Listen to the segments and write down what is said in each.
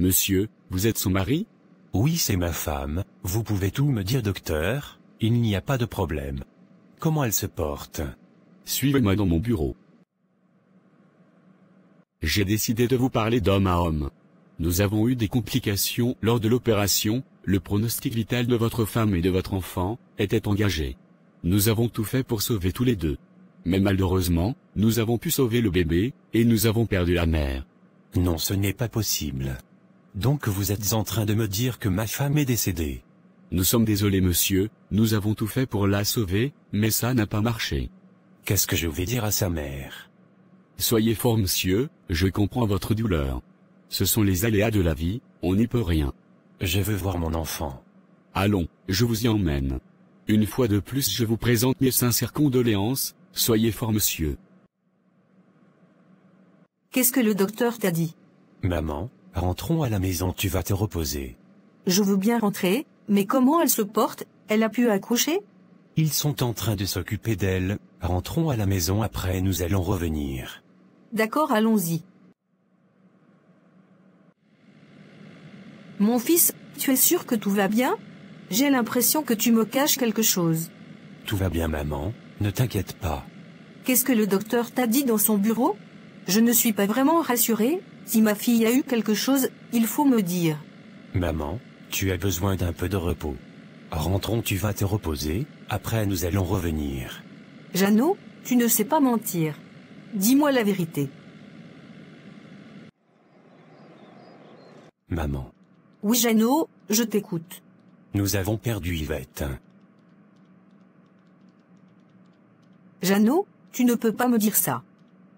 Monsieur, vous êtes son mari? Oui, c'est ma femme, vous pouvez tout me dire docteur, il n'y a pas de problème. Comment elle se porte? Suivez-moi dans mon bureau. J'ai décidé de vous parler d'homme à homme. Nous avons eu des complications lors de l'opération, le pronostic vital de votre femme et de votre enfant était engagé. Nous avons tout fait pour sauver tous les deux. Mais malheureusement, nous avons pu sauver le bébé, et nous avons perdu la mère. Non, ce n'est pas possible. Donc vous êtes en train de me dire que ma femme est décédée? Nous sommes désolés monsieur, nous avons tout fait pour la sauver, mais ça n'a pas marché. Qu'est-ce que je vais dire à sa mère? Soyez fort monsieur, je comprends votre douleur. Ce sont les aléas de la vie, on n'y peut rien. Je veux voir mon enfant. Allons, je vous y emmène. Une fois de plus je vous présente mes sincères condoléances, soyez fort monsieur. Qu'est-ce que le docteur t'a dit? Maman, rentrons à la maison, tu vas te reposer. Je veux bien rentrer, mais comment elle se porte? Elle a pu accoucher? Ils sont en train de s'occuper d'elle, rentrons à la maison après nous allons revenir. D'accord, allons-y. Mon fils, tu es sûr que tout va bien? J'ai l'impression que tu me caches quelque chose. Tout va bien maman, ne t'inquiète pas. Qu'est-ce que le docteur t'a dit dans son bureau? Je ne suis pas vraiment rassurée, si ma fille a eu quelque chose, il faut me dire. Maman, tu as besoin d'un peu de repos. Rentrons, tu vas te reposer, après nous allons revenir. Jeannot, tu ne sais pas mentir. Dis-moi la vérité. Maman. Oui Jeannot, je t'écoute. Nous avons perdu Yvette. Jeannot, tu ne peux pas me dire ça.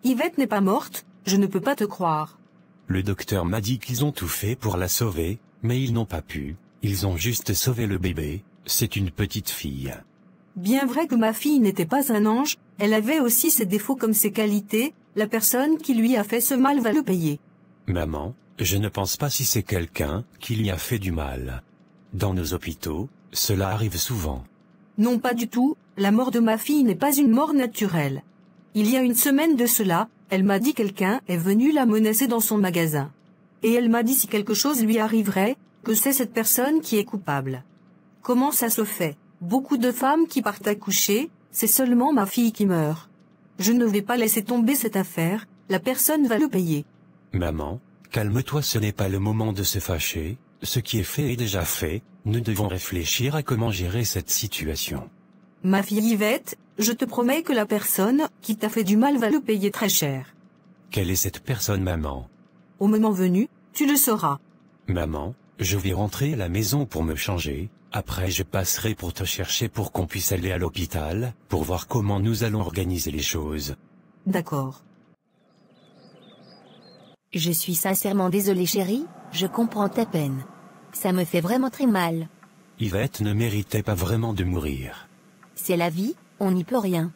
Yvette n'est pas morte, je ne peux pas te croire. Le docteur m'a dit qu'ils ont tout fait pour la sauver, mais ils n'ont pas pu. Ils ont juste sauvé le bébé, c'est une petite fille. Bien vrai que ma fille n'était pas un ange, elle avait aussi ses défauts comme ses qualités, la personne qui lui a fait ce mal va le payer. Maman, je ne pense pas si c'est quelqu'un qui lui a fait du mal. Dans nos hôpitaux, cela arrive souvent. Non pas du tout, la mort de ma fille n'est pas une mort naturelle. Il y a une semaine de cela, elle m'a dit quelqu'un est venu la menacer dans son magasin. Et elle m'a dit si quelque chose lui arriverait, que c'est cette personne qui est coupable. Comment ça se fait? Beaucoup de femmes qui partent accoucher, c'est seulement ma fille qui meurt. Je ne vais pas laisser tomber cette affaire, la personne va le payer. Maman, calme-toi, ce n'est pas le moment de se fâcher, ce qui est fait est déjà fait, nous devons réfléchir à comment gérer cette situation. Ma fille Yvette, je te promets que la personne qui t'a fait du mal va le payer très cher. Quelle est cette personne, maman? Au moment venu, tu le sauras. Maman, je vais rentrer à la maison pour me changer, après je passerai pour te chercher pour qu'on puisse aller à l'hôpital, pour voir comment nous allons organiser les choses. D'accord. Je suis sincèrement désolée chérie, je comprends ta peine. Ça me fait vraiment très mal. Yvette ne méritait pas vraiment de mourir. C'est la vie, on n'y peut rien.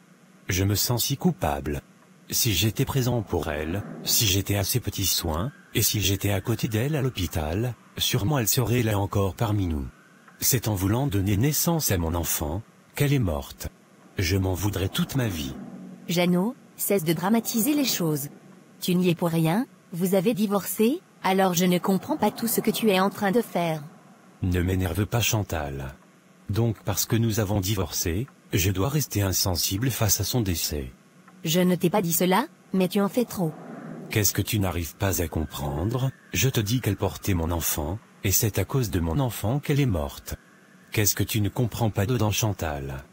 Je me sens si coupable. Si j'étais présent pour elle, si j'étais à ses petits soins, et si j'étais à côté d'elle à l'hôpital, sûrement elle serait là encore parmi nous. C'est en voulant donner naissance à mon enfant, qu'elle est morte. Je m'en voudrais toute ma vie. Jeannot, cesse de dramatiser les choses. Tu n'y es pour rien, vous avez divorcé, alors je ne comprends pas tout ce que tu es en train de faire. Ne m'énerve pas Chantal. Donc parce que nous avons divorcé, je dois rester insensible face à son décès. Je ne t'ai pas dit cela, mais tu en fais trop. Qu'est-ce que tu n'arrives pas à comprendre? Je te dis qu'elle portait mon enfant, et c'est à cause de mon enfant qu'elle est morte. Qu'est-ce que tu ne comprends pas dedans Chantal?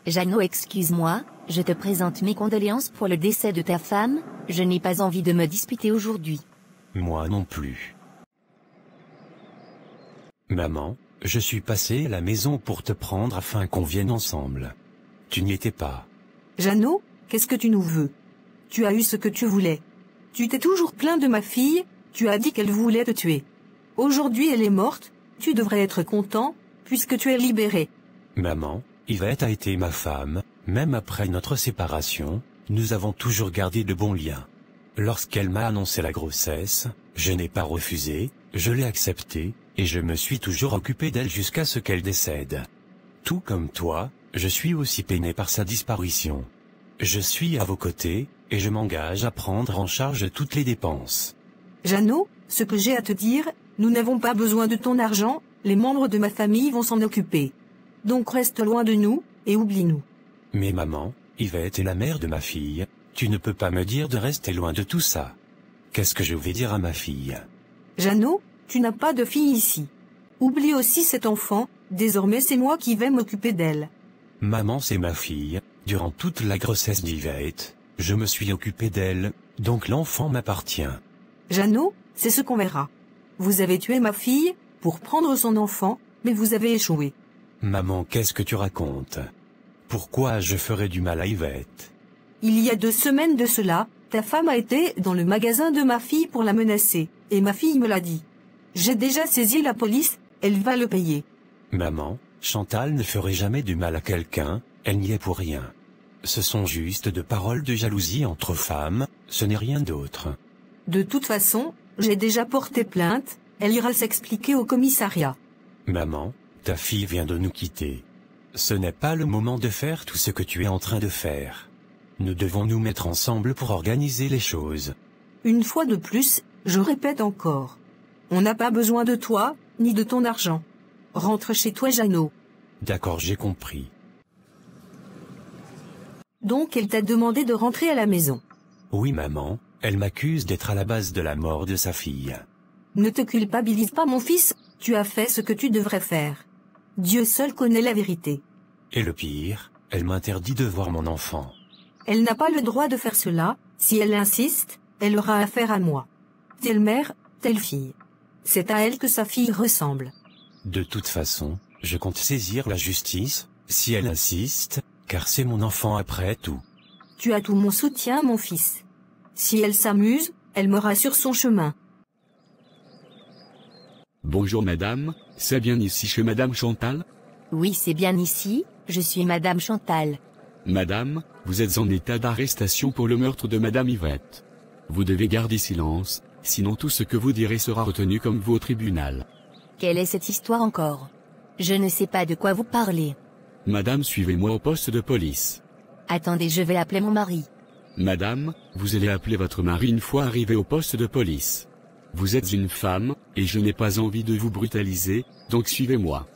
Jeannot, excuse-moi, je te présente mes condoléances pour le décès de ta femme, je n'ai pas envie de me disputer aujourd'hui. Moi non plus. Maman, je suis passé à la maison pour te prendre afin qu'on vienne ensemble. Tu n'y étais pas. Jeannot, qu'est-ce que tu nous veux? Tu as eu ce que tu voulais. Tu t'es toujours plaint de ma fille, tu as dit qu'elle voulait te tuer. Aujourd'hui elle est morte, tu devrais être content, puisque tu es libéré. Maman, Yvette a été ma femme, même après notre séparation, nous avons toujours gardé de bons liens. Lorsqu'elle m'a annoncé la grossesse, je n'ai pas refusé, je l'ai acceptée, et je me suis toujours occupé d'elle jusqu'à ce qu'elle décède. Tout comme toi, je suis aussi peiné par sa disparition. Je suis à vos côtés, et je m'engage à prendre en charge toutes les dépenses. Jeannot, ce que j'ai à te dire, Nous n'avons pas besoin de ton argent, les membres de ma famille vont s'en occuper. Donc reste loin de nous, et oublie-nous. Mais maman, Yvette est la mère de ma fille, tu ne peux pas me dire de rester loin de tout ça. Qu'est-ce que je vais dire à ma fille? Jeannot, tu n'as pas de fille ici. Oublie aussi cet enfant, désormais c'est moi qui vais m'occuper d'elle. Maman, c'est ma fille, durant toute la grossesse d'Yvette, je me suis occupé d'elle, donc l'enfant m'appartient. Jeannot, c'est ce qu'on verra. Vous avez tué ma fille, pour prendre son enfant, mais vous avez échoué. Maman, qu'est-ce que tu racontes? Pourquoi je ferais du mal à Yvette? Il y a 2 semaines de cela, ta femme a été dans le magasin de ma fille pour la menacer, et ma fille me l'a dit. J'ai déjà saisi la police, elle va le payer. Maman, Chantal ne ferait jamais du mal à quelqu'un, elle n'y est pour rien. Ce sont juste de paroles de jalousie entre femmes, ce n'est rien d'autre. De toute façon, j'ai déjà porté plainte, elle ira s'expliquer au commissariat. Maman, ta fille vient de nous quitter. Ce n'est pas le moment de faire tout ce que tu es en train de faire. Nous devons nous mettre ensemble pour organiser les choses. Une fois de plus, je répète encore. On n'a pas besoin de toi, ni de ton argent. Rentre chez toi, Jeannot. D'accord, j'ai compris. Donc elle t'a demandé de rentrer à la maison. Oui maman, elle m'accuse d'être à la base de la mort de sa fille. Ne te culpabilise pas mon fils, tu as fait ce que tu devrais faire. Dieu seul connaît la vérité. Et le pire, elle m'interdit de voir mon enfant. Elle n'a pas le droit de faire cela, si elle insiste, elle aura affaire à moi. Telle mère, telle fille. C'est à elle que sa fille ressemble. De toute façon, je compte saisir la justice, si elle insiste, car c'est mon enfant après tout. Tu as tout mon soutien, mon fils. Si elle s'amuse, elle m'aura sur son chemin. Bonjour madame, c'est bien ici chez madame Chantal? Oui, c'est bien ici, je suis madame Chantal. Madame, vous êtes en état d'arrestation pour le meurtre de madame Yvette. Vous devez garder silence, sinon tout ce que vous direz sera retenu comme vous au tribunal. Quelle est cette histoire encore? Je ne sais pas de quoi vous parlez. Madame, suivez-moi au poste de police. Attendez, je vais appeler mon mari. Madame, vous allez appeler votre mari une fois arrivé au poste de police. Vous êtes une femme, et je n'ai pas envie de vous brutaliser, donc suivez-moi.